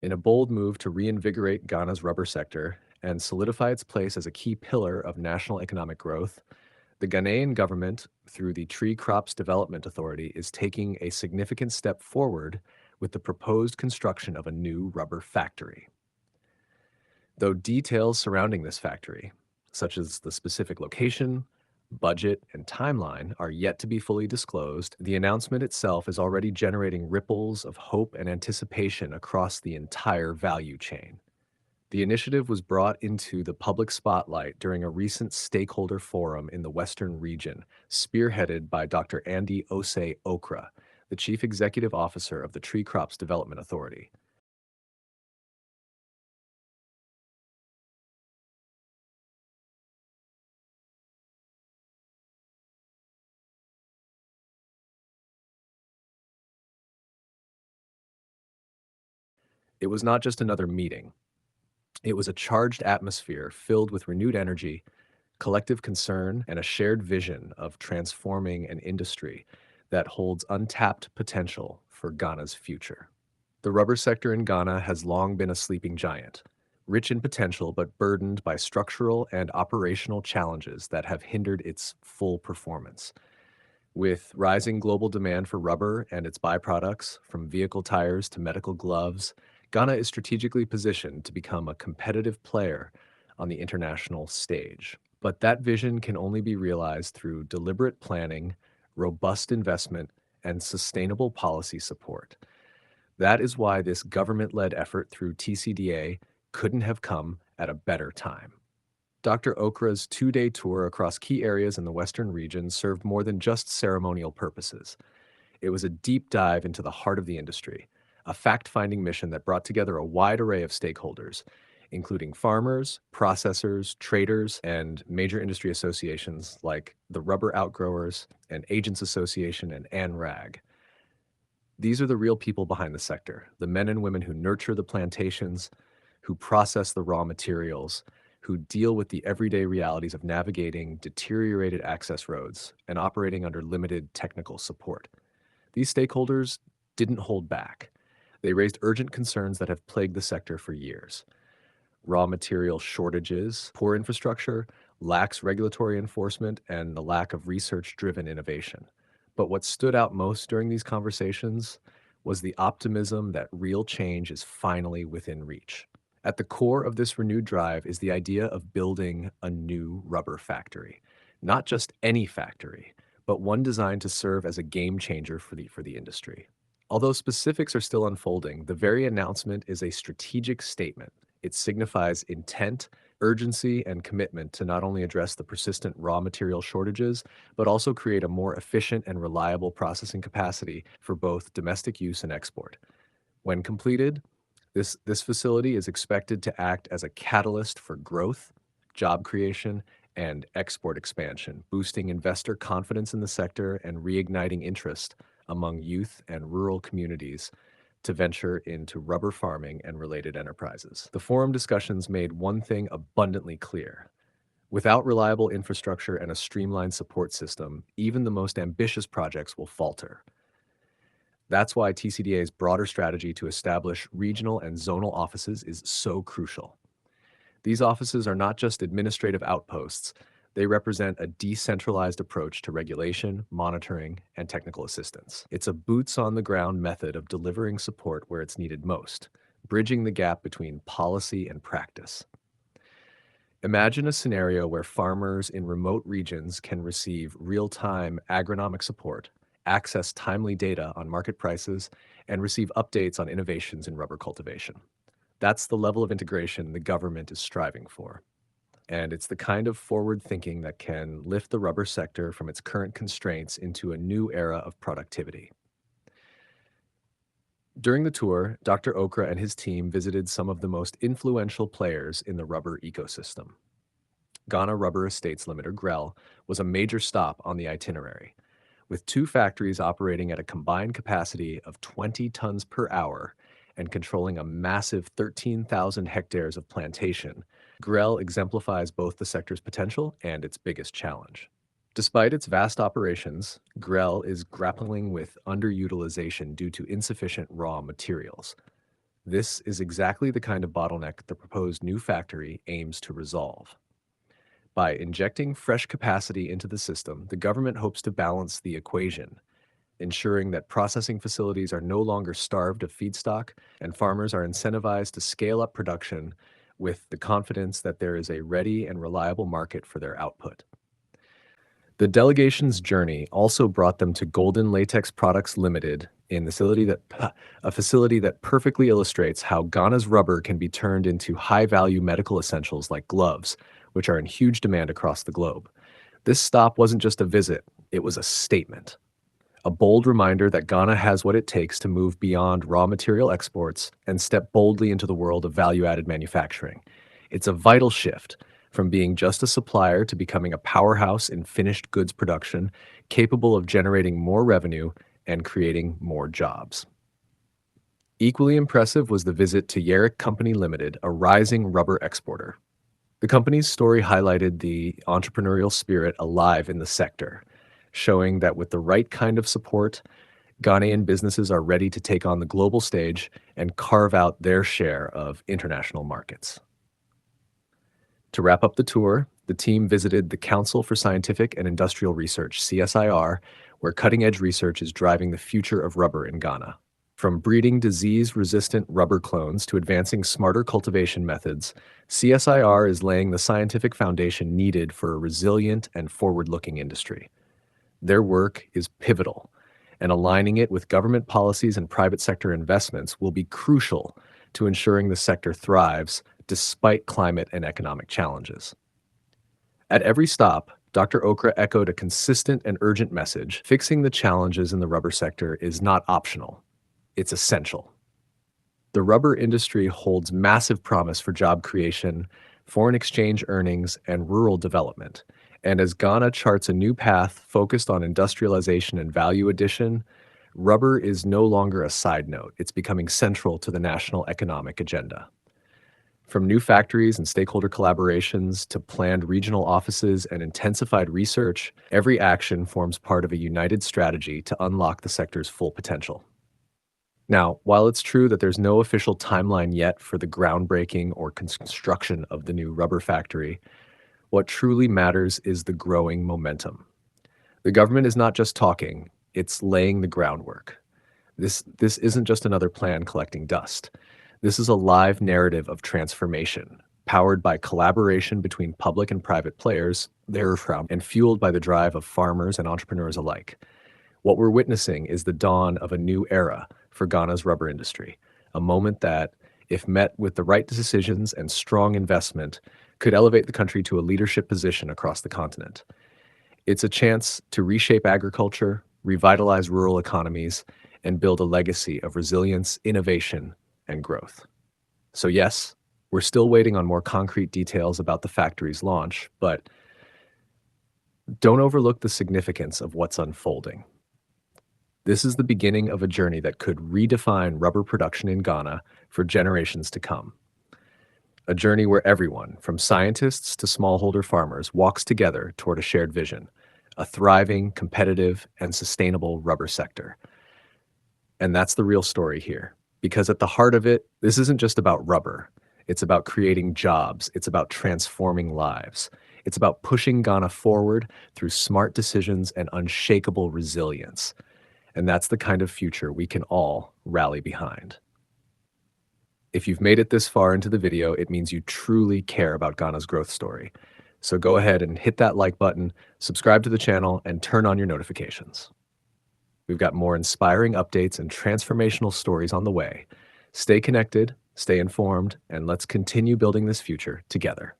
In a bold move to reinvigorate Ghana's rubber sector and solidify its place as a key pillar of national economic growth, the Ghanaian government, through the Tree Crops Development Authority, is taking a significant step forward with the proposed construction of a new rubber factory. Though details surrounding this factory, such as the specific location, budget, and timeline, are yet to be fully disclosed, the announcement itself is already generating ripples of hope and anticipation across the entire value chain. The initiative was brought into the public spotlight during a recent stakeholder forum in the Western region, spearheaded by Dr. Osei Okrah, the Chief Executive Officer of the Tree Crops Development Authority. It was not just another meeting. It was a charged atmosphere filled with renewed energy, collective concern, and a shared vision of transforming an industry that holds untapped potential for Ghana's future. The rubber sector in Ghana has long been a sleeping giant, rich in potential but burdened by structural and operational challenges that have hindered its full performance. With rising global demand for rubber and its byproducts, from vehicle tires to medical gloves, Ghana is strategically positioned to become a competitive player on the international stage. But that vision can only be realized through deliberate planning, robust investment, and sustainable policy support. That is why this government-led effort through TCDA couldn't have come at a better time. Dr. Okra's two-day tour across key areas in the Western region served more than just ceremonial purposes. It was a deep dive into the heart of the industry, a fact-finding mission that brought together a wide array of stakeholders, including farmers, processors, traders, and major industry associations like the Rubber Outgrowers and Agents Association and ANRAG. These are the real people behind the sector, the men and women who nurture the plantations, who process the raw materials, who deal with the everyday realities of navigating deteriorated access roads and operating under limited technical support. These stakeholders didn't hold back. They raised urgent concerns that have plagued the sector for years. Raw material shortages, poor infrastructure, lax regulatory enforcement, and the lack of research-driven innovation. But what stood out most during these conversations was the optimism that real change is finally within reach. At the core of this renewed drive is the idea of building a new rubber factory. Not just any factory, but one designed to serve as a game changer for the industry. Although specifics are still unfolding, the very announcement is a strategic statement. It signifies intent, urgency, and commitment to not only address the persistent raw material shortages, but also create a more efficient and reliable processing capacity for both domestic use and export. When completed, this facility is expected to act as a catalyst for growth, job creation, and export expansion, boosting investor confidence in the sector and reigniting interest among youth and rural communities to venture into rubber farming and related enterprises. The forum discussions made one thing abundantly clear. Without reliable infrastructure and a streamlined support system, even the most ambitious projects will falter. That's why TCDA's broader strategy to establish regional and zonal offices is so crucial. These offices are not just administrative outposts, they represent a decentralized approach to regulation, monitoring, and technical assistance. It's a boots-on-the-ground method of delivering support where it's needed most, bridging the gap between policy and practice. Imagine a scenario where farmers in remote regions can receive real-time agronomic support, access timely data on market prices, and receive updates on innovations in rubber cultivation. That's the level of integration the government is striving for. And it's the kind of forward thinking that can lift the rubber sector from its current constraints into a new era of productivity. During the tour, Dr. Okrah and his team visited some of the most influential players in the rubber ecosystem. Ghana Rubber Estates Limited, GREL, was a major stop on the itinerary. With two factories operating at a combined capacity of 20 tons per hour and controlling a massive 13,000 hectares of plantation, GREL exemplifies both the sector's potential and its biggest challenge. Despite its vast operations, GREL is grappling with underutilization due to insufficient raw materials. This is exactly the kind of bottleneck the proposed new factory aims to resolve. By injecting fresh capacity into the system, the government hopes to balance the equation, ensuring that processing facilities are no longer starved of feedstock and farmers are incentivized to scale up production with the confidence that there is a ready and reliable market for their output. The delegation's journey also brought them to Golden Latex Products Limited, a facility that perfectly illustrates how Ghana's rubber can be turned into high-value medical essentials like gloves, which are in huge demand across the globe. This stop wasn't just a visit, it was a statement. A bold reminder that Ghana has what it takes to move beyond raw material exports and step boldly into the world of value-added manufacturing. It's a vital shift from being just a supplier to becoming a powerhouse in finished goods production, capable of generating more revenue and creating more jobs. Equally impressive was the visit to Yerrick Company Limited, a rising rubber exporter. The company's story highlighted the entrepreneurial spirit alive in the sector, showing that with the right kind of support, Ghanaian businesses are ready to take on the global stage and carve out their share of international markets. To wrap up the tour, the team visited the Council for Scientific and Industrial Research, CSIR, where cutting-edge research is driving the future of rubber in Ghana. From breeding disease-resistant rubber clones to advancing smarter cultivation methods, CSIR is laying the scientific foundation needed for a resilient and forward-looking industry. Their work is pivotal, and aligning it with government policies and private sector investments will be crucial to ensuring the sector thrives despite climate and economic challenges. At every stop, Dr. Okrah echoed a consistent and urgent message: fixing the challenges in the rubber sector is not optional, it's essential. The rubber industry holds massive promise for job creation, foreign exchange earnings, and rural development. And as Ghana charts a new path focused on industrialization and value addition, rubber is no longer a side note. It's becoming central to the national economic agenda. From new factories and stakeholder collaborations to planned regional offices and intensified research, every action forms part of a united strategy to unlock the sector's full potential. Now, while it's true that there's no official timeline yet for the groundbreaking or construction of the new rubber factory, what truly matters is the growing momentum. The government is not just talking, it's laying the groundwork. This isn't just another plan collecting dust. This is a live narrative of transformation, powered by collaboration between public and private players, and fueled by the drive of farmers and entrepreneurs alike. What we're witnessing is the dawn of a new era for Ghana's rubber industry, a moment that, if met with the right decisions and strong investment, could elevate the country to a leadership position across the continent. It's a chance to reshape agriculture, revitalize rural economies, and build a legacy of resilience, innovation, and growth. So yes, we're still waiting on more concrete details about the factory's launch, but don't overlook the significance of what's unfolding. This is the beginning of a journey that could redefine rubber production in Ghana for generations to come. A journey where everyone, from scientists to smallholder farmers, walks together toward a shared vision, a thriving, competitive, and sustainable rubber sector. And that's the real story here, because at the heart of it, this isn't just about rubber. It's about creating jobs. It's about transforming lives. It's about pushing Ghana forward through smart decisions and unshakable resilience. And that's the kind of future we can all rally behind. If you've made it this far into the video, it means you truly care about Ghana's growth story. So go ahead and hit that like button, subscribe to the channel, and turn on your notifications. We've got more inspiring updates and transformational stories on the way. Stay connected, stay informed, and let's continue building this future together.